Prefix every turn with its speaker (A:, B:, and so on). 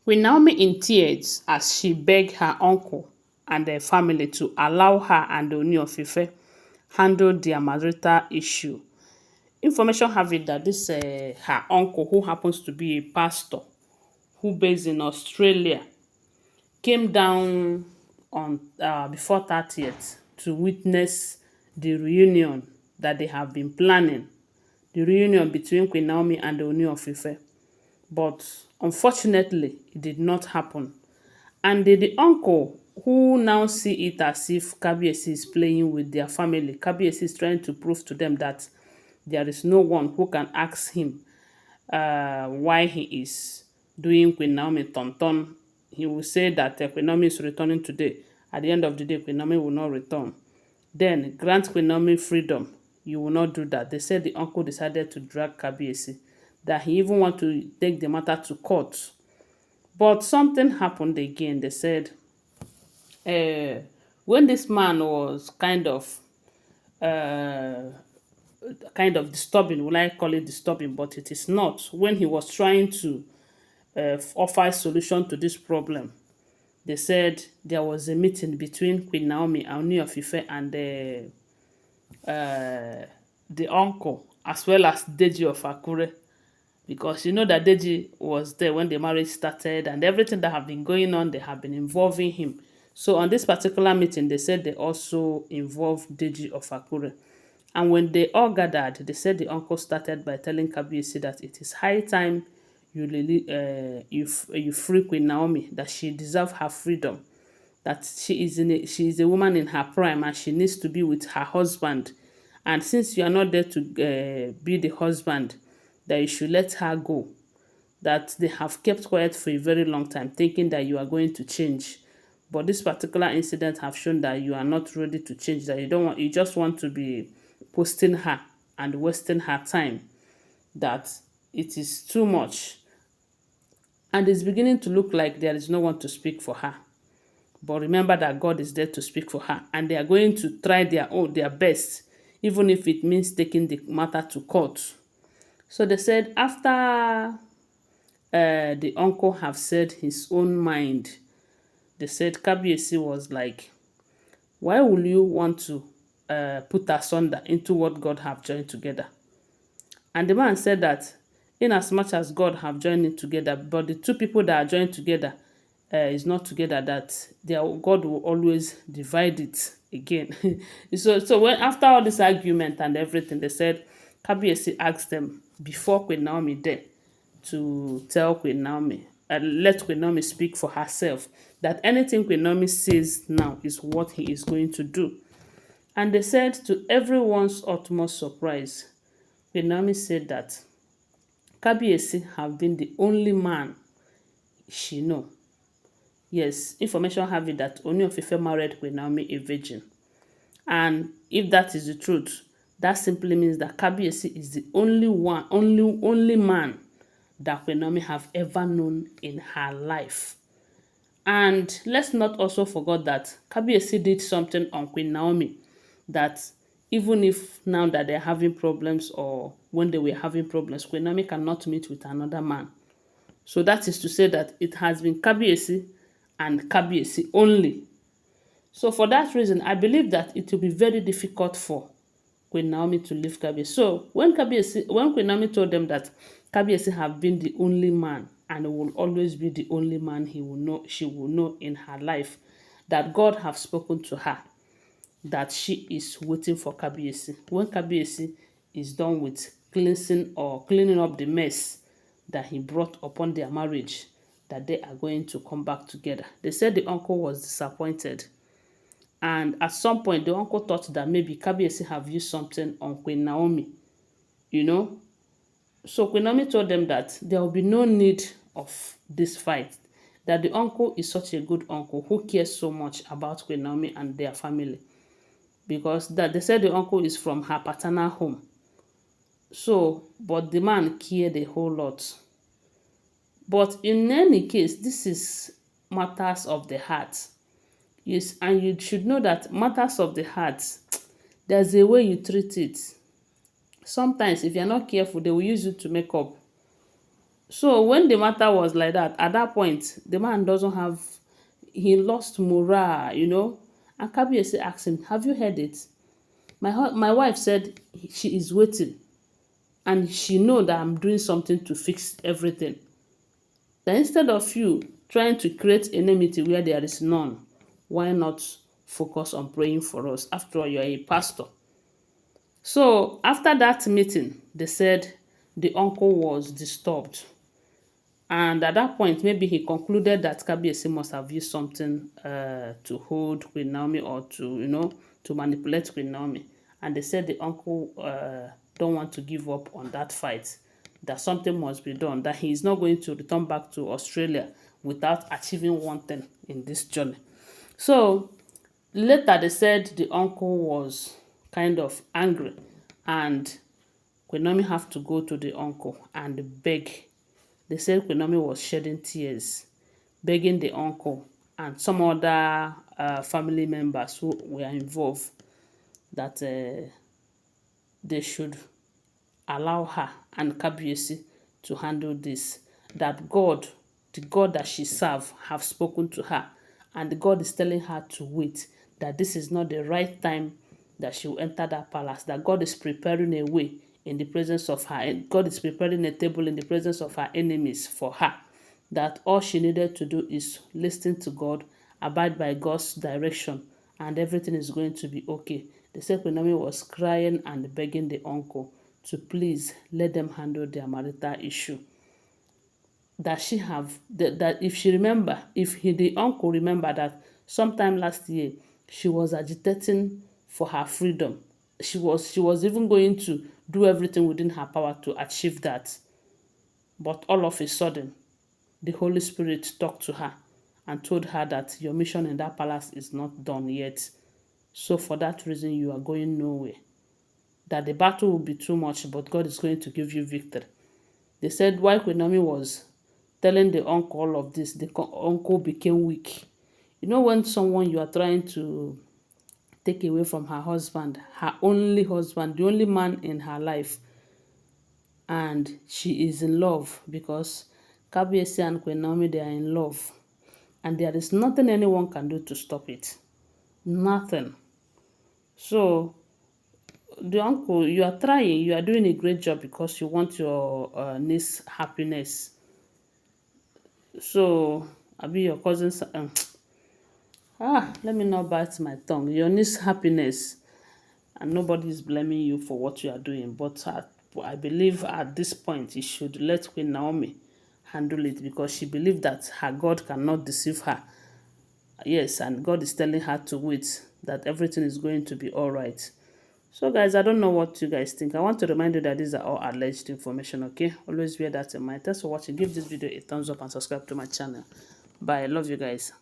A: Queen Naomi in tears as she begged her uncle and their family to allow her and Ooni of Ife handle their marital issue. Information have it that this her uncle, who happens to be a pastor, who based in Australia, came down on before 30th to witness the reunion that they have been planning, the reunion between Queen Naomi and Ooni of Ife. But unfortunately, it did not happen. And the uncle, who now see it as if Kabiyesi is playing with their family, Kabiyesi is trying to prove to them that there is no one who can ask him why he is doing Queen Naomi tonton. He will say that Queen Naomi is returning today. At the end of the day, Queen Naomi will not return. Then grant Queen Naomi freedom. You will not do that. They said the uncle decided to drag Kabiyesi, that he even want to take the matter to court. But something happened again. They said when this man was kind of disturbing, will I call it disturbing, but it is not. When he was trying to offer a solution to this problem, they said there was a meeting between Queen Naomi, Ooni of Ife, and the uncle, as well as Deji of Akure. Because you know that Deji was there when the marriage started, and everything that have been going on, they have been involving him. So on this particular meeting, they said they also involved Deji of Akure. And when they all gathered, they said the uncle started by telling Kabiyesi that it is high time you free Queen Naomi, that she deserves her freedom, that she is a woman in her prime and she needs to be with her husband. And since you are not there to be the husband, that you should let her go. That they have kept quiet for a very long time, thinking that you are going to change. But this particular incident have shown that you are not ready to change, that you just want to be posting her and wasting her time, that it is too much. And it's beginning to look like there is no one to speak for her. But remember that God is there to speak for her, and they are going to try their best, even if it means taking the matter to court. So they said after the uncle have said his own mind, they said Kabiyesi was like, why will you want to put asunder into what God have joined together? And the man said that in as much as God have joined it together, but the two people that are joined together is not together, that God will always divide it again. So when after all this argument and everything, they said Kabiyesi asked them before Queen Naomi there to tell Queen Naomi, let Queen Naomi speak for herself, that anything Queen Naomi says now is what he is going to do. And they said, to everyone's utmost surprise, Queen Naomi said that Kabiyesi have been the only man she know. Yes, information have it that Ooni of Ife married Queen Naomi a virgin. And if that is the truth, that simply means that Kabiyesi is the only man that Queen Naomi have ever known in her life. And let's not also forget that Kabiyesi did something on Queen Naomi, that even if now that they're having problems, or when they were having problems, Queen Naomi cannot meet with another man. So that is to say that it has been Kabiyesi and Kabiyesi only. So for that reason, I believe that it will be very difficult for Queen Naomi to leave Kabiyesi. So when Queen Naomi told them that Kabiyesi have been the only man and will always be the only man she will know in her life, that God have spoken to her, that she is waiting for Kabiyesi. When Kabiyesi is done with cleaning up the mess that he brought upon their marriage, that they are going to come back together. They said the uncle was disappointed. And at some point, the uncle thought that maybe Kabiyesi have used something on Queen Naomi, you know. So Queen Naomi told them that there will be no need of this fight, that the uncle is such a good uncle who cares so much about Queen Naomi and their family, because that they said the uncle is from her paternal home. So, but the man cared a whole lot. But in any case, this is matters of the heart. Yes, and you should know that matters of the heart, there's a way you treat it. Sometimes, if you're not careful, they will use you to make up. So when the matter was like that, at that point, the man doesn't have, he lost morale, And Kabiyesi asked him, have you heard it? My wife said she is waiting and she know that I'm doing something to fix everything. Then instead of you trying to create enmity where there is none, why not focus on praying for us? After all, you're a pastor. So after that meeting, they said the uncle was disturbed. And at that point, maybe he concluded that Kabiyesi must have used something to hold Queen Naomi or to, to manipulate Queen Naomi. And they said the uncle don't want to give up on that fight, that something must be done, that he is not going to return back to Australia without achieving one thing in this journey. So later they said the uncle was kind of angry and Queen Naomi have to go to the uncle and beg. They said Queen Naomi was shedding tears, begging the uncle and some other family members who were involved that they should allow her and Kabiyesi to handle this. That God, the God that she served, have spoken to her. And God is telling her to wait, that this is not the right time that she will enter that palace, that God is preparing a way in the presence of her. God is preparing a table in the presence of her enemies for her. That all she needed to do is listen to God, abide by God's direction, and everything is going to be okay. The second Naomi was crying and begging the uncle to please let them handle their marital issue. That she have that if she remember, if the uncle remember that sometime last year she was agitating for her freedom. She was even going to do everything within her power to achieve that. But all of a sudden, the Holy Spirit talked to her and told her that your mission in that palace is not done yet. So for that reason, you are going nowhere. That the battle will be too much, but God is going to give you victory. They said while Queen Naomi was telling the uncle all of this, the uncle became weak. You know when someone you are trying to take away from her husband, her only husband, the only man in her life, and she is in love because Kabiyesi and Queen Naomi, they are in love. And there is nothing anyone can do to stop it. Nothing. So the uncle, you are trying, you are doing a great job because you want your niece happiness. So I'll be your cousin's let me not bite my tongue. Your niece happiness, and nobody is blaming you for what you are doing. But I believe at this point you should let Queen Naomi handle it because she believed that her God cannot deceive her. Yes, and God is telling her to wait, that everything is going to be all right. So guys, I don't know what you guys think. I want to remind you that these are all alleged information, okay? Always bear that in mind. Thanks for watching. Give this video a thumbs up and subscribe to my channel. Bye. I love you guys.